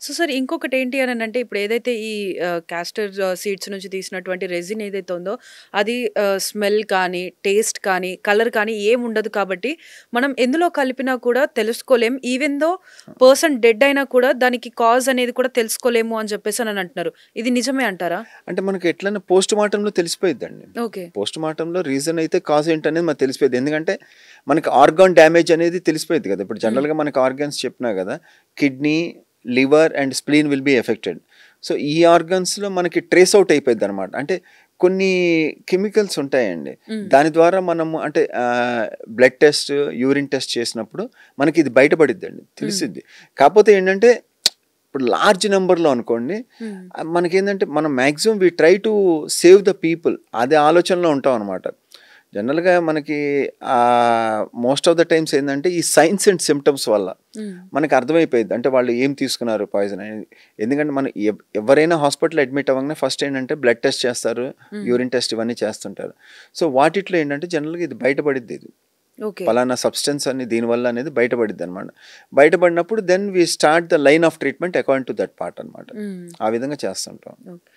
So, sir ఇంకొకటి ఏంటి అనంటే ఇప్పుడు ఏదైతే ఈ కాస్టర్ సీడ్స్ నుంచి తీసినటువంటి రెసిన్ ఏదైతే ఉందో అది స్మెల్ కానీ, టేస్ట్ కానీ, కలర్ కానీ ఏముండదు కాబట్టి మనం ఎందులో కలిపినా కూడా తెలుసుకోలేం. ఈవెన్ దో పర్సన్ డెడ్ అయినా కూడా దానికి కాజ్ అనేది కూడా తెలుసుకోలేము అని చెప్పేసనని అంటున్నారు. ఇది నిజమే అంటారా? అంటే మనకి ఎట్లైనా పోస్ట్ మార్టంలో తెలిసిపోయిద్దండి. ఓకే. పోస్ట్ మార్టంలో రీజన్ అయితే కాజ్ ఏంటనేది మనకు తెలిసిపోయిద్ది. ఎందుకంటే మనకి ఆర్గాన్ డ్యామేజ్ అనేది తెలిసిపోయిద్ది కదా! ఇప్పుడు హ్మ్. జనరల్‌గా మనకి ఆర్గాన్స్ చెప్పినా కదా! Kidney, liver and spleen will be affected. So, ఈ ఆర్గాన్స్‌లో మనకి ట్రేస్ ఔట్ అయిపోయిద్దనమాట. అంటే కొన్ని కెమికల్స్ ఉంటాయండి. హ్మ్. దాని ద్వారా మనము అంటే బ్లడ్ టెస్ట్, యూరిన్ టెస్ట్ చేసినప్పుడు మనకి ఇది బయటపడిద్దండి. హ్మ్. తెలిసిద్ది. కాపోతే ఏంటంటే ఇప్పుడు లార్జ్ నెంబర్‌లో అనుకోండి. హ్మ్. మనకేందంటే మనం maximum we try to save the people అదే ఆలోచనలో ఉంటామనమాట. జనరల్‌గా మనకి మోస్ట్ ఆఫ్ ద టైమ్స్ ఏందంటే ఈ సైన్స్ అండ్ సిమ్టమ్స్ వల్ల హ్మ్. మనకు అర్థమైపోయిద్ది. అంటే వాళ్ళు ఏం తీసుకున్నారు పాయిజన్ అనేది. ఎందుకంటే మనం ఎవరైనా హాస్పిటల్‌లో అడ్మిట్ అవ్వంగానే ఫస్ట్ ఏంటంటే బ్లడ్ టెస్ట్ చేస్తారు. హ్మ్. యూరిన్ టెస్ట్ ఇవన్నీ చేస్తుంటారు. సో, వాటిట్లో ఏంటంటే జనరల్‌గా ఇది బయటపడిద్ది ఇది. ఓకే. పలానా సబ్స్టెన్స్ అని దీనివల్ల అనేది బయటపడిద్దనమాట. బయటపడినప్పుడు then we start the line of treatment according to that part అనమాట. హ్మ్. ఆ విధంగా చేస్తుంటాం. ఓకే.